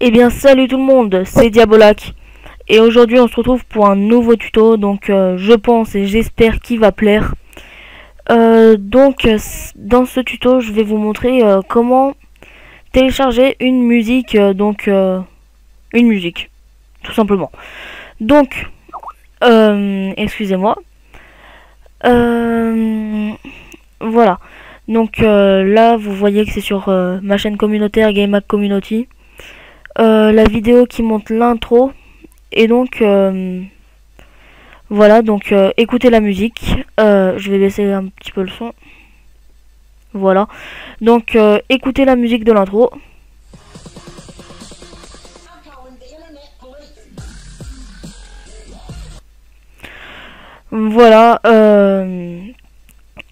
Eh bien salut tout le monde, c'est Diabolac et aujourd'hui on se retrouve pour un nouveau tuto, donc je pense et j'espère qu'il va plaire. Dans ce tuto je vais vous montrer comment télécharger une musique, une musique tout simplement. Donc excusez-moi. Voilà, donc là vous voyez que c'est sur ma chaîne communautaire GameHack Community. La vidéo qui montre l'intro et donc voilà, donc écoutez la musique. Je vais baisser un petit peu le son. Voilà, donc écoutez la musique de l'intro. Voilà,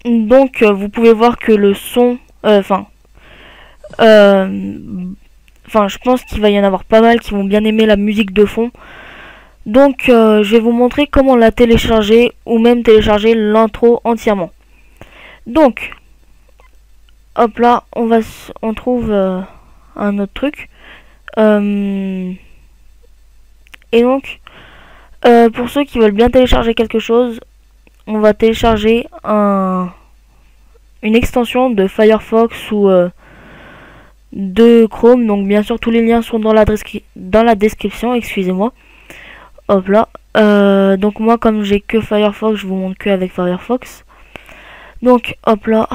donc vous pouvez voir que le son, je pense qu'il va y en avoir pas mal qui vont bien aimer la musique de fond. Donc je vais vous montrer comment la télécharger ou même télécharger l'intro entièrement. Donc hop là, on trouve un autre truc. Et donc pour ceux qui veulent bien télécharger quelque chose, on va télécharger une extension de Firefox ou de Chrome. Donc bien sûr tous les liens sont dans la description, excusez-moi. Hop là. Donc moi comme j'ai que Firefox, je vous montre que avec Firefox. Donc hop là.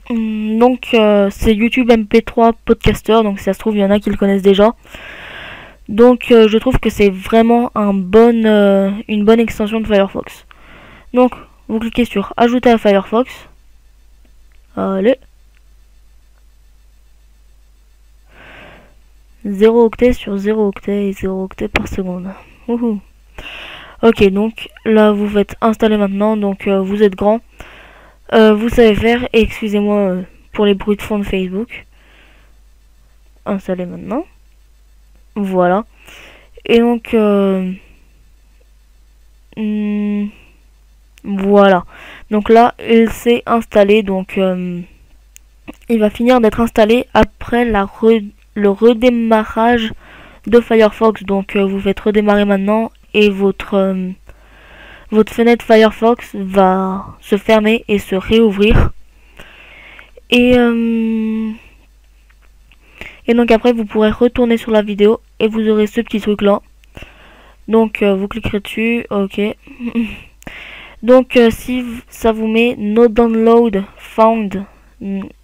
Donc c'est YouTube MP3 Podcaster, donc si ça se trouve il y en a qui le connaissent déjà. Donc je trouve que c'est vraiment une bonne extension de Firefox. Donc vous cliquez sur ajouter à Firefox. Allez. 0 octet sur 0 octet et 0 octet par seconde. Wouhou. Ok, donc là vous faites installer maintenant, donc vous êtes grand. Vous savez faire, et excusez-moi pour les bruits de fond de Facebook. Installer maintenant. Voilà. Et donc voilà. Donc là il s'est installé, donc il va finir d'être installé après le redémarrage de Firefox. Donc vous faites redémarrer maintenant et votre fenêtre Firefox va se fermer et se réouvrir. Et donc après vous pourrez retourner sur la vidéo et vous aurez ce petit truc là. Donc vous cliquerez dessus, ok. Donc si ça vous met no download found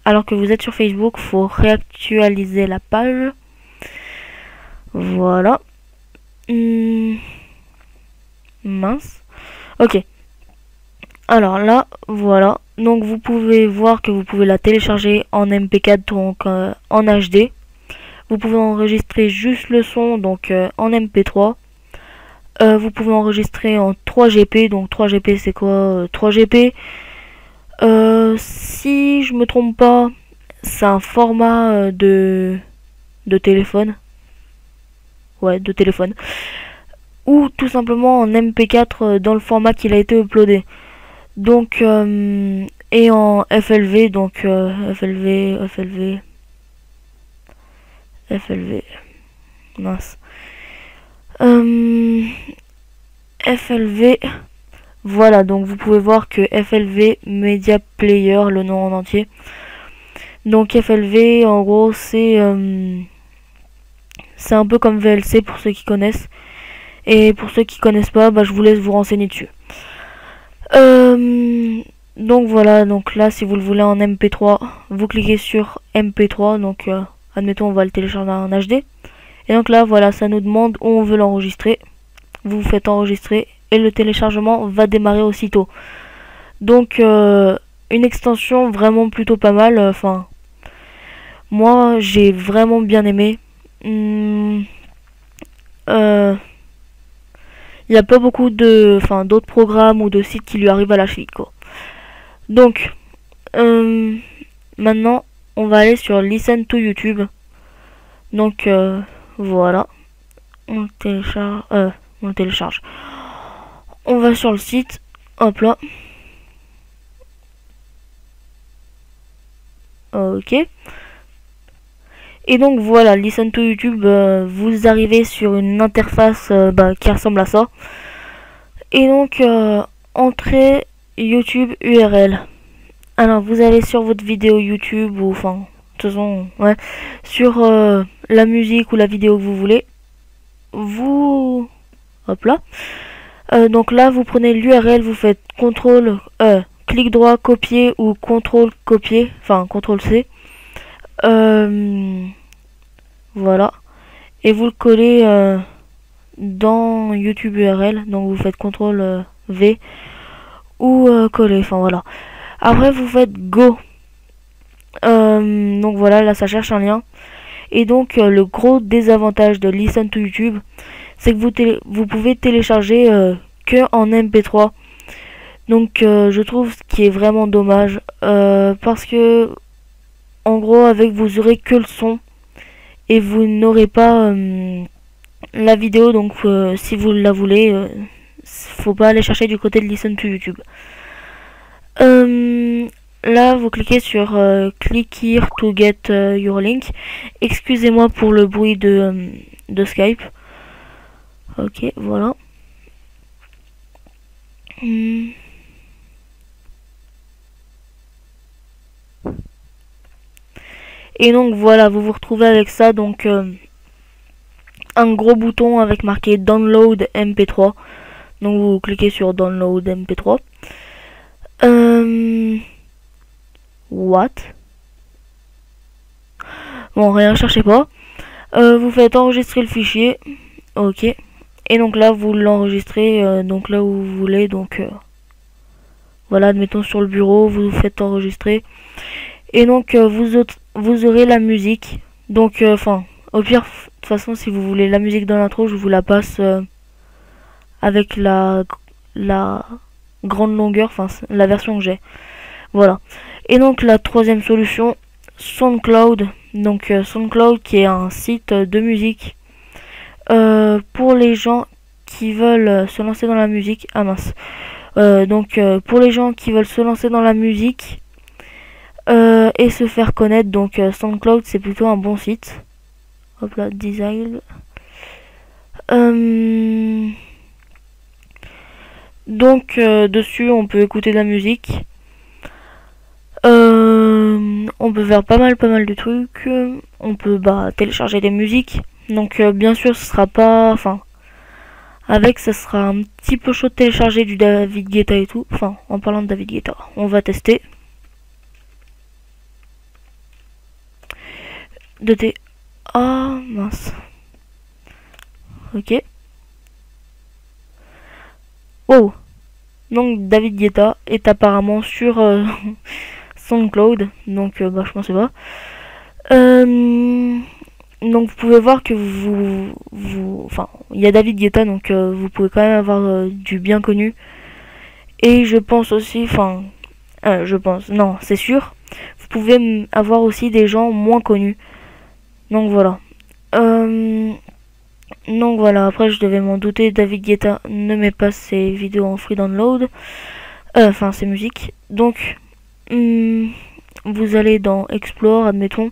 alors que vous êtes sur Facebook, faut réactualiser la page. Voilà. Mince. Ok. Alors là, voilà. Donc vous pouvez voir que vous pouvez la télécharger en MP4, donc en HD. Vous pouvez enregistrer juste le son, donc en MP3. Vous pouvez enregistrer en 3GP, donc 3GP c'est quoi 3GP, si je me trompe pas, c'est un format de téléphone. Ouais, de téléphone. Ou tout simplement en MP4 dans le format qu'il a été uploadé. Donc, et en FLV, donc FLV, mince. FLV, voilà, donc vous pouvez voir que FLV Media Player, le nom en entier. Donc FLV, en gros, c'est un peu comme VLC pour ceux qui connaissent. Et pour ceux qui connaissent pas, bah, je vous laisse vous renseigner dessus. Donc voilà, donc là si vous le voulez en MP3, vous cliquez sur MP3, donc admettons on va le télécharger en HD. Et donc là voilà, ça nous demande où on veut l'enregistrer. Vous faites enregistrer et le téléchargement va démarrer aussitôt. Donc une extension vraiment plutôt pas mal, enfin moi j'ai vraiment bien aimé. Il n'y a pas beaucoup d'autres programmes ou de sites qui lui arrivent à la cheville, quoi. Donc maintenant on va aller sur Listen to YouTube. Donc voilà, on le télécharge. On va sur le site, hop là. Ok. Et donc voilà, Listen to YouTube, vous arrivez sur une interface qui ressemble à ça. Et donc, entrée YouTube URL. Alors, vous allez sur votre vidéo YouTube, ou enfin, de toute façon, ouais, sur la musique ou la vidéo que vous voulez. Vous... Hop là. Donc là, vous prenez l'URL, vous faites CTRL, clic droit, copier, ou CTRL, copier, enfin, CTRL C. Voilà. Et vous le collez dans YouTube URL. Donc vous faites CTRL V ou coller. Enfin voilà. Après vous faites Go. Donc voilà, là ça cherche un lien. Et donc le gros désavantage de Listen to YouTube, c'est que vous pouvez télécharger que en MP3. Donc je trouve ce qui est vraiment dommage. Parce que en gros avec vous aurez que le son. Et vous n'aurez pas la vidéo, donc si vous la voulez, faut pas aller chercher du côté de Listen to YouTube. Là, vous cliquez sur Click here to get your link. Excusez-moi pour le bruit de Skype. Ok, voilà. Et donc voilà, vous vous retrouvez avec ça, donc un gros bouton avec marqué Download MP3. Donc vous cliquez sur Download MP3. What? Bon, rien, cherchez pas. Vous faites enregistrer le fichier. Ok. Et donc là, vous l'enregistrez donc là où vous voulez. Donc voilà, admettons sur le bureau, vous faites enregistrer. Et donc vous aurez la musique. Donc enfin, au pire, de toute façon, si vous voulez la musique dans l'intro, je vous la passe avec la grande longueur, enfin la version que j'ai. Voilà. Et donc la troisième solution, SoundCloud. Donc SoundCloud qui est un site de musique pour les gens qui veulent se lancer dans la musique. Ah mince. Donc pour les gens qui veulent se lancer dans la musique et se faire connaître, donc SoundCloud c'est plutôt un bon site. Hop là, design. Donc dessus on peut écouter de la musique. On peut faire pas mal de trucs. On peut télécharger des musiques. Donc bien sûr ce sera pas... Enfin, avec ça sera un petit peu chaud de télécharger du David Guetta et tout. Enfin, en parlant de David Guetta, on va tester. Ah mince. Ok. Wow. Donc David Guetta est apparemment sur SoundCloud. Donc je pensais pas. Donc vous pouvez voir que enfin, il y a David Guetta, donc vous pouvez quand même avoir du bien connu. Et je pense aussi, enfin, non, c'est sûr, vous pouvez avoir aussi des gens moins connus. Donc voilà. Donc voilà, après je devais m'en douter, David Guetta ne met pas ses vidéos en free download. Enfin, ses musiques. Donc, vous allez dans Explore, admettons.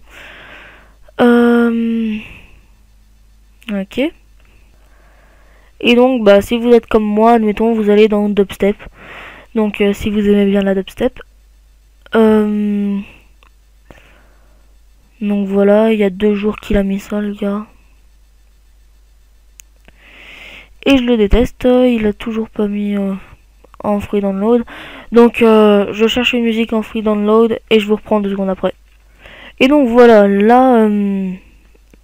Ok. Et donc, si vous êtes comme moi, admettons, vous allez dans Dubstep. Donc, si vous aimez bien la Dubstep. Donc voilà, il y a 2 jours qu'il a mis ça, le gars. Et je le déteste, il a toujours pas mis en free download. Donc, je cherche une musique en free download et je vous reprends 2 secondes après. Et donc voilà, là,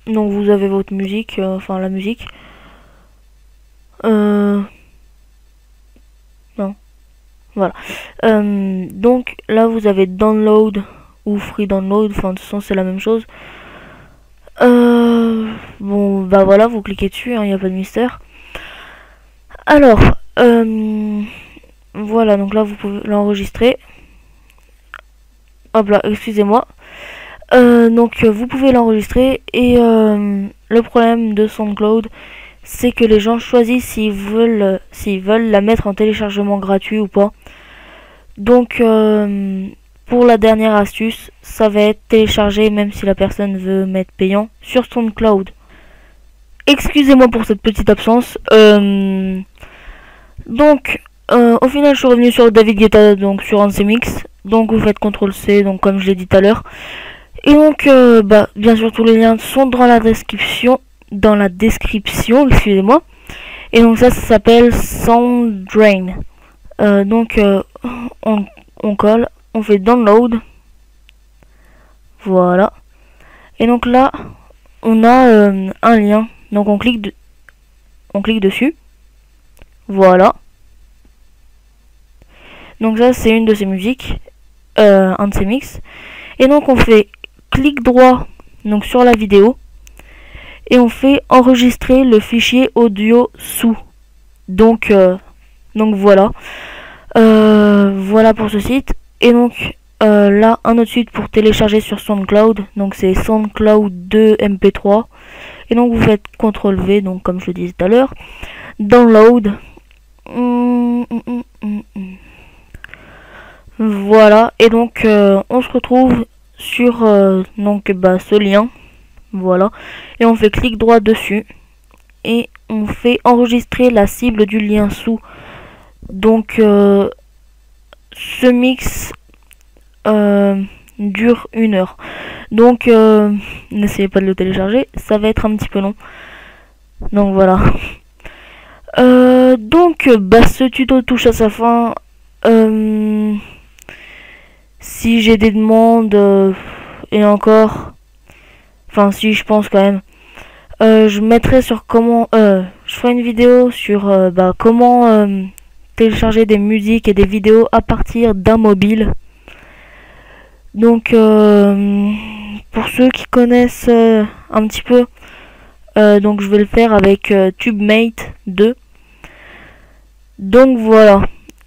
donc vous avez votre musique, enfin la musique. Non. Voilà. Donc là vous avez download ou free download, enfin de toute façon c'est la même chose. Bon voilà, vous cliquez dessus, il n'y a pas de mystère. Alors, voilà, donc là vous pouvez l'enregistrer. Hop là, excusez-moi. Donc vous pouvez l'enregistrer et le problème de SoundCloud, c'est que les gens choisissent s'ils veulent la mettre en téléchargement gratuit ou pas. Donc pour la dernière astuce, ça va être téléchargé, même si la personne veut mettre payant, sur SoundCloud. Excusez-moi pour cette petite absence. Donc, au final, je suis revenu sur David Guetta, donc sur NCMix. Donc, vous faites CTRL-C, donc comme je l'ai dit tout à l'heure. Et donc, bien sûr, tous les liens sont dans la description. Excusez-moi. Et donc, ça s'appelle SoundDrain. Donc, on colle, on fait download. Voilà. Et donc là, on a un lien. Donc, on clique dessus. Voilà. Donc ça, c'est une de ces musiques, un de ces mix. Et donc, on fait clic droit donc sur la vidéo. Et on fait enregistrer le fichier audio sous. Donc voilà. Voilà pour ce site. Et donc là, un autre site pour télécharger sur SoundCloud. Donc c'est SoundCloud 2 MP3. Et donc vous faites CTRL-V, donc comme je le disais tout à l'heure. Download. Voilà. Et donc on se retrouve sur ce lien. Voilà. Et on fait clic droit dessus. Et on fait enregistrer la cible du lien sous. Donc ce mix dure 1 heure. Donc n'essayez pas de le télécharger, ça va être un petit peu long. Donc voilà. Ce tuto touche à sa fin. Si j'ai des demandes et encore, enfin si je pense quand même, je mettrai sur comment, je ferai une vidéo sur comment télécharger des musiques et des vidéos à partir d'un mobile. Donc pour ceux qui connaissent un petit peu, donc je vais le faire avec TubeMate 2. Donc voilà,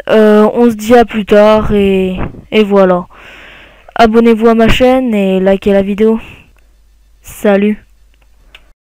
on se dit à plus tard et voilà. Abonnez-vous à ma chaîne et likez la vidéo. Salut.